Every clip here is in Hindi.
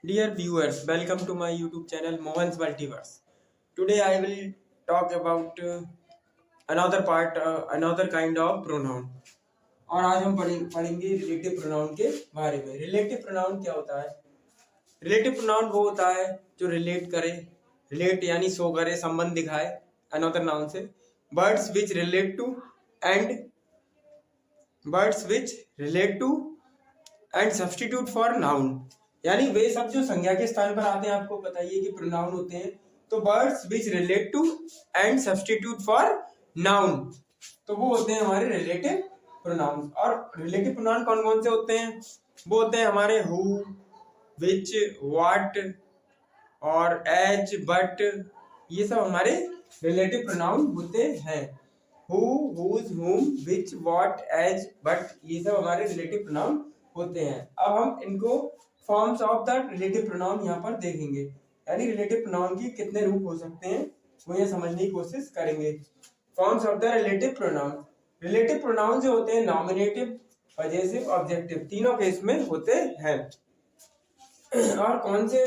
Dear viewers, welcome to my YouTube channel Mohan's Multiverse. Today I will talk about another kind of pronoun. और आज हम पढ़ेंगे रिलेटिव प्रोनाउन के बारे में। रिलेटिव प्रोनाउन क्या होता है? रिलेटिव प्रोनाउन वो होता है जो रिलेट करे, रिलेट यानी शो करे, संबंध दिखाए अनदर नाउन से। Words which relate to and substitute for noun, यानी वे सब जो संज्ञा के स्थान पर आते हैं। आपको बताइए कि प्रोनाउन होते हैं तो words which relate to and substitute for noun, तो वो होते हैं हमारे रिलेटिव प्रोनाउन। और रिलेटिव प्रोनाउन कौन कौन से होते हैं? वो होते हैं हमारे हु, विच, व्हाट और एज, बट, ये सब हमारे रिलेटिव प्रोनाउन होते हैं। हु, हुज, हुम, विच, व्हाट, एज, बट, ये सब हमारे रिलेटिव प्रोनाउन होते हैं। अब हम इनको forms of the relative pronoun यहाँ पर देखेंगे, यानी रिलेटिव प्रोनाउन की कितने रूप हो सकते हैं वो ये समझने की कोशिश करेंगे। Forms of the relative pronoun. Relative pronoun जो होते हैं नॉमिनेटिव, पजेसिव, ऑब्जेक्टिव, तीनों केस में होते हैं। और कौन से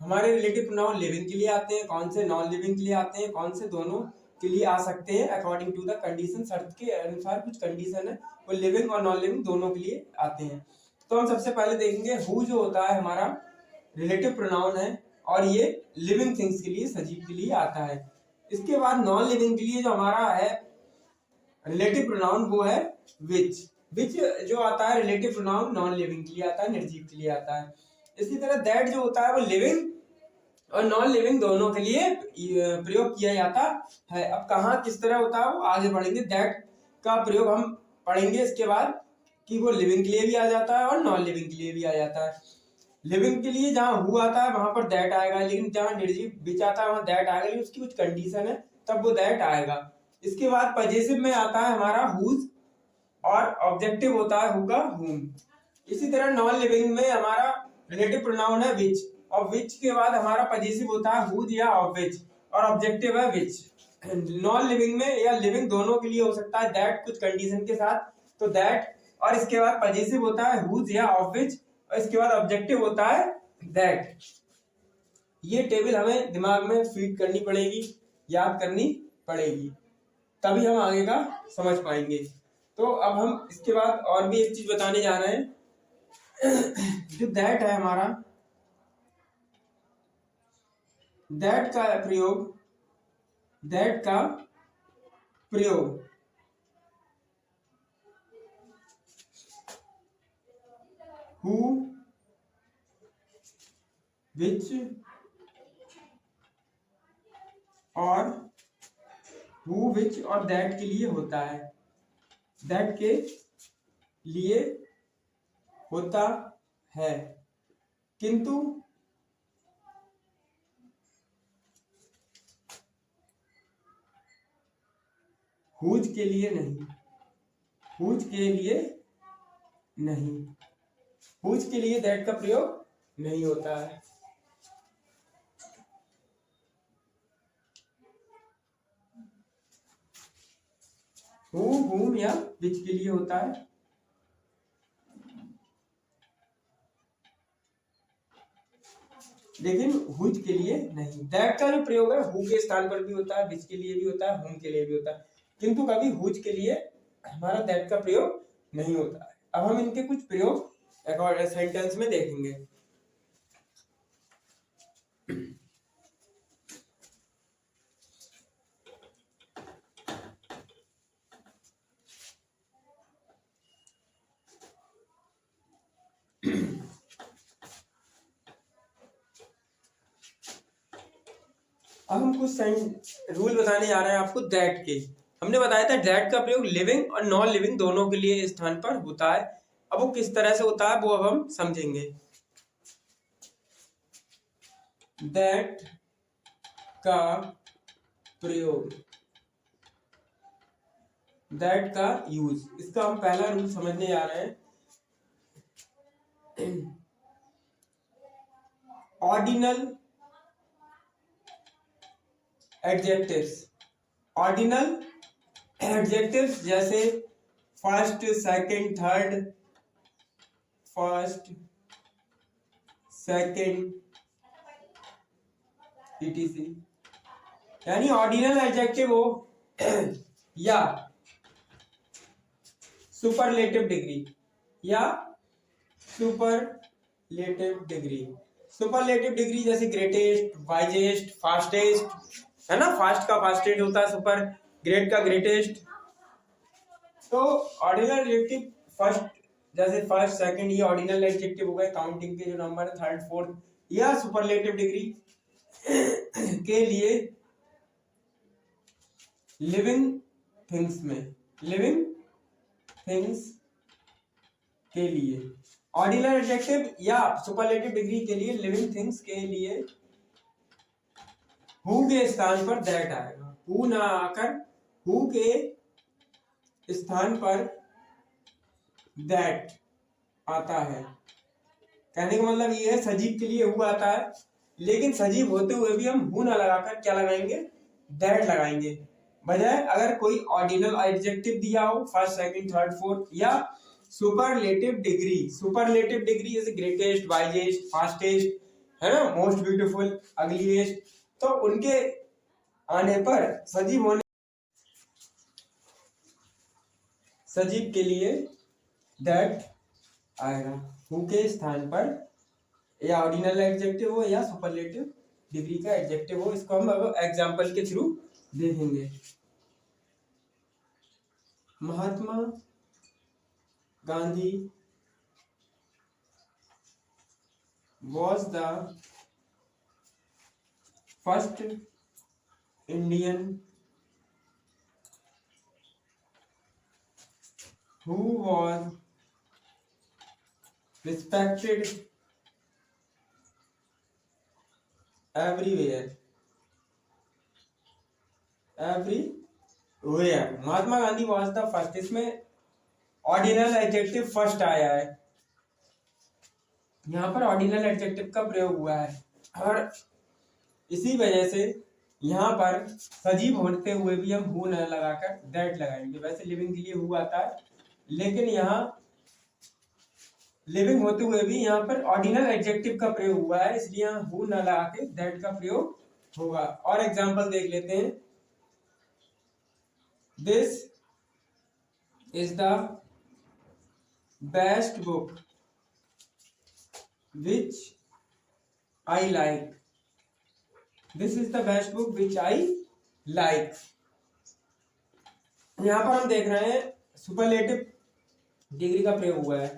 हमारे रिलेटिव प्रोनाउन लिविंग के लिए आते हैं, कौन से नॉन लिविंग के लिए आते हैं, कौन से दोनों के लिए आ सकते हैं अकॉर्डिंग टू द कंडीशन। शर्त के अनुसार कुछ कंडीशन है वो लिविंग और नॉन लिविंग दोनों के लिए आते हैं। तो हम सबसे पहले देखेंगे हु जो होता है हमारा रिलेटिव प्रोनाउन है और ये लिविंग थिंग्स के लिए, सजीव के लिए आता है। इसके बाद नॉन लिविंग के लिए जो हमारा है रिलेटिव प्रोनाउन वो है विच। विच जो आता है रिलेटिव प्रोनाउन नॉन लिविंग के लिए आता है, निर्जीव के लिए आता है। इसी तरह दैट जो होता है वो लिविंग और नॉन लिविंग दोनों के लिए प्रयोग किया जाता है। अब कहाँ किस तरह होता है वो आगे पढ़ेंगे। दैट का प्रयोग हम पढ़ेंगे इसके बाद कि वो लिविंग के लिए भी आ जाता है और नॉन लिविंग के लिए भी आ जाता है। लिविंग के लिए जहाँ हु आता है वहां पर दैट आएगा, लेकिन जहाँ निर्जीव विच आता है वहां दैट आएगा, लेकिन उसकी कुछ कंडीशन है तब वो दैट आएगा। इसके बाद पजेसिव में आता है हमारा हुज और ऑब्जेक्टिव होता है हु का हुम। इसी तरह नॉन लिविंग में हमारा रिलेटिव प्रोनाउन है विच, और विच के बाद हमारा पजेसिव होता है हुज या ऑफ विच और ऑब्जेक्टिव है विच। नॉन लिविंग में या लिविंग दोनों के लिए हो सकता है दैट कुछ कंडीशन के साथ, तो दैट, और इसके बाद पजेसिव होता है हुज या ऑफ विच और इसके बाद ऑब्जेक्टिव होता है दैट। ये टेबल हमें दिमाग में फीड करनी पड़ेगी, याद करनी पड़ेगी, तभी हम आगे का समझ पाएंगे। तो अब हम इसके बाद और भी एक चीज बताने जा रहे हैं। जो दैट है हमारा, दैट का प्रयोग हु, विच और दैट के लिए होता है, दैट के लिए होता है, किंतु हुज के लिए नहीं। हुज के लिए दैट का प्रयोग नहीं होता है। हु, हुम या विच के लिए होता है, लेकिन हुज के लिए नहीं। दैट का जो प्रयोग है हु के स्थान पर भी होता है, विच के लिए भी होता है, हुम के लिए भी होता है, किंतु कभी हुज के लिए हमारा दैट का प्रयोग नहीं होता है। अब हम इनके कुछ प्रयोग सेंटेंस में देखेंगे। अब हम कुछ रूल बताने जा रहे हैं आपको दैट के। हमने बताया था दैट का प्रयोग लिविंग और नॉन लिविंग दोनों के लिए स्थान पर होता है। अब वो किस तरह से होता है वो अब हम समझेंगे। दैट का प्रयोग, दैट का यूज, इसका हम पहला रूल समझने जा रहे हैं। ऑर्डिनल एडजेक्टिव्स, ऑर्डिनल एडजेक्टिव्स जैसे first, second, third, first, second etc, यानी ऑर्डिनल एडजेक्टिव हो या सुपरलेटिव डिग्री या सुपरलेटिव डिग्री। सुपरलेटिव डिग्री जैसे ग्रेटेस्ट, वाइजेस्ट, फास्टेस्ट, है ना, फास्ट का फास्टेस्ट होता है, सुपर ग्रेट का ग्रेटेस्ट। तो ऑर्डिनल एडजेक्टिव फर्स्ट, जैसे फर्स्ट, सेकंड, ये ऑर्डिनल एडजेक्टिव हो गए, काउंटिंग के जो नंबर है थर्ड, फोर्थ। या सुपरलेटिव डिग्री के लिए लिविंग थिंग्स में, लिविंग थिंग्स के लिए ऑर्डिनल एडजेक्टिव या सुपरलेटिव डिग्री के लिए लिविंग थिंग्स के लिए हु के स्थान पर दैट आएगा। हु ना आकर हु के स्थान पर दैट आता है। कहने का मतलब ये है सजीव के लिए हु आता है, लेकिन सजीव होते हुए भी हम हु ना लगाकर क्या लगाएंगे, दैट लगाएंगे। बजाय अगर कोई ऑर्डिनल एडजेक्टिव दिया हो फर्स्ट, सेकंड, थर्ड, फोर्थ, या सुपरलेटिव डिग्री, सुपरलेटिव डिग्री जैसे ग्रेटेस्ट, वाइजेस्ट, फास्टेस्ट, है ना, मोस्ट ब्यूटीफुल, अगलीस्ट, तो उनके आने पर सजीव के लिए दैट आएगा। हु के स्थान पर या ऑर्डिनल एडजेक्टिव हो या सुपरलेटिव डिग्री का एडजेक्टिव हो। इसको हम अब एग्जांपल के थ्रू देखेंगे। Mahatma Gandhi was the first Indian who was respected everywhere, everywhere। Mahatma Gandhi was the first, इसमें ऑर्डिनल एडजेक्टिव फर्स्ट आया है, यहाँ पर ऑर्डिनल एडजेक्टिव का प्रयोग हुआ है, और इसी वजह से यहाँ पर सजीव होते हुए भी हम हु न लगाकर दैट लगाएंगे। वैसे लिविंग के लिए हु आता है, लेकिन यहाँ लिविंग होते हुए भी यहाँ पर ऑर्डिनल एडजेक्टिव का प्रयोग हुआ है, इसलिए यहाँ हु न लगा के दैट का प्रयोग होगा। और एग्जांपल देख लेते हैं। This is the best book which I like, this is the best book which I like। यहाँ पर हम देख रहे हैं सुपरलेटिव डिग्री का प्रयोग हुआ है,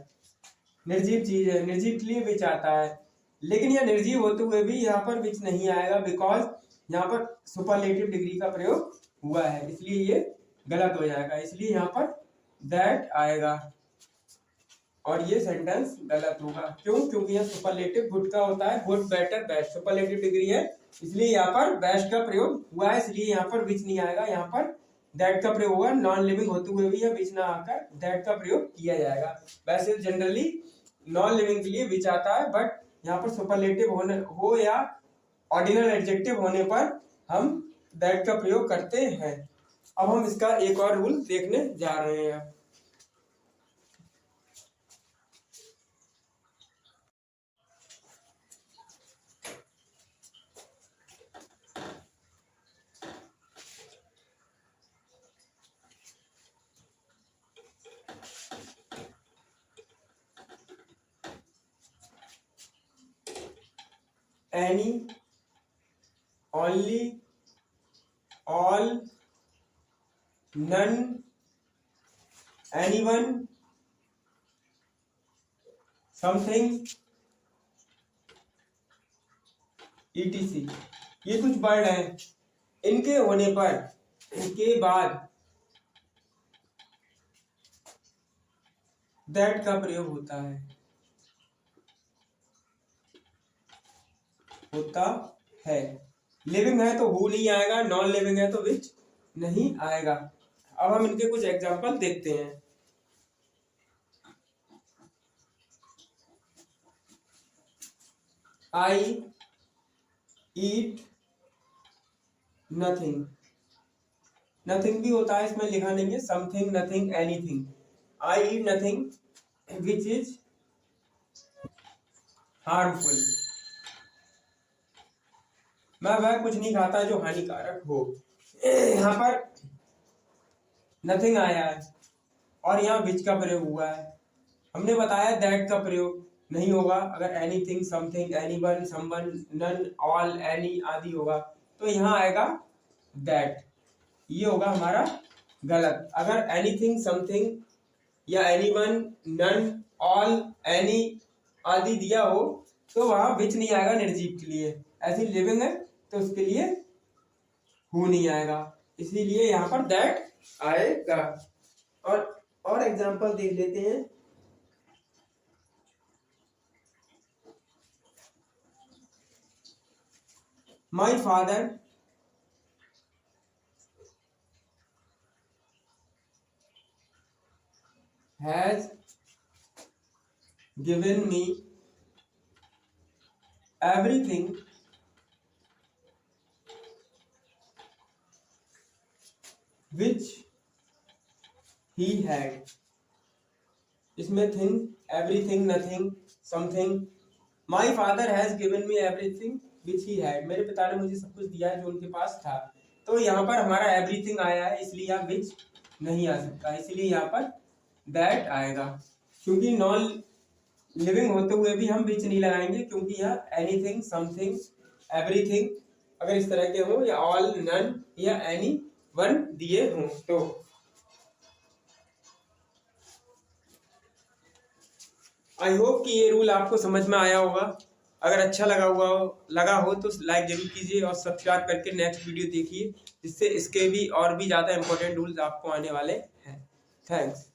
निर्जीव चीज है, निर्जीव के लिए विच आता है, लेकिन यह निर्जीव होते हुए भी यहाँ पर विच नहीं आएगा, बिकॉज यहाँ पर सुपरलेटिव डिग्री का प्रयोग हुआ है, इसलिए ये गलत हो जाएगा। इसलिए यहाँ पर दैट आएगा और ये सेंटेंस गलत होगा। क्यों? क्योंकि यह सुपरलेटिव गुड का होता है, good, better, best, superlative degree है, इसलिए यहाँ पर बेस्ट का प्रयोग हुआ है, इसलिए यहाँ पर विच नहीं आएगा, यहाँ पर दैट का प्रयोग होगा। नॉन लिविंग होते हुए भी यह विच ना आकर दैट का प्रयोग किया जाएगा। वैसे जनरली नॉन लिविंग के लिए विच आता है, बट यहाँ पर सुपरलेटिव हो या ऑर्डिनल एडजेक्टिव होने पर हम दैट का प्रयोग करते हैं। अब हम इसका एक और रूल देखने जा रहे हैं। Any, only, all, none, anyone, something, etc, ये कुछ वर्ड हैं, इनके होने पर के बाद दैट का प्रयोग होता है। लिविंग है तो हु नहीं आएगा, नॉन लिविंग है तो विच नहीं आएगा। अब हम इनके कुछ एग्जांपल देखते हैं। आई ईट नथिंग, नथिंग भी होता है, इसमें लिखा नहीं है, something, nothing, anything. I eat nothing which is harmful, मैं वह कुछ नहीं खाता जो हानिकारक हो। यहाँ पर नथिंग आया है और यहाँ विच का प्रयोग हुआ है। हमने बताया दैट का प्रयोग नहीं होगा। अगर anything, something, anyone, someone, none, all, any आदि होगा तो यहाँ आएगा दैट, ये होगा हमारा गलत। अगर एनीथिंग, समथिंग या एनीवन, नन, ऑल, एनी आदि दिया हो तो वहां विच नहीं आएगा निर्जीव के लिए। ऐसी लिविंग है तो उसके लिए हु नहीं आएगा, इसीलिए यहाँ पर दैट आएगा। और एग्जांपल देख लेते हैं। My father has given me everything which he had। इसमें thing, everything, nothing, something. My father has given me everything which he had, मेरे पिता ने मुझे सब कुछ दिया है जो उनके पास था। तो यहाँ पर हमारा एवरीथिंग आया है, इसलिए यहाँ विच नहीं आ सकता, इसलिए यहाँ पर दैट आएगा। क्योंकि नॉन लिविंग होते हुए भी हम विच नहीं लगाएंगे, क्योंकि यहाँ एनीथिंग, समथिंग, एवरीथिंग अगर इस तरह के हो, या ऑल, नन या एनी वन दिए हों तो। आई होप कि ये रूल आपको समझ में आया होगा। अगर अच्छा लगा हो तो लाइक जरूर कीजिए और सब्सक्राइब करके नेक्स्ट वीडियो देखिए, जिससे इसके भी और भी ज़्यादा इंपॉर्टेंट रूल्स आपको आने वाले हैं। थैंक्स।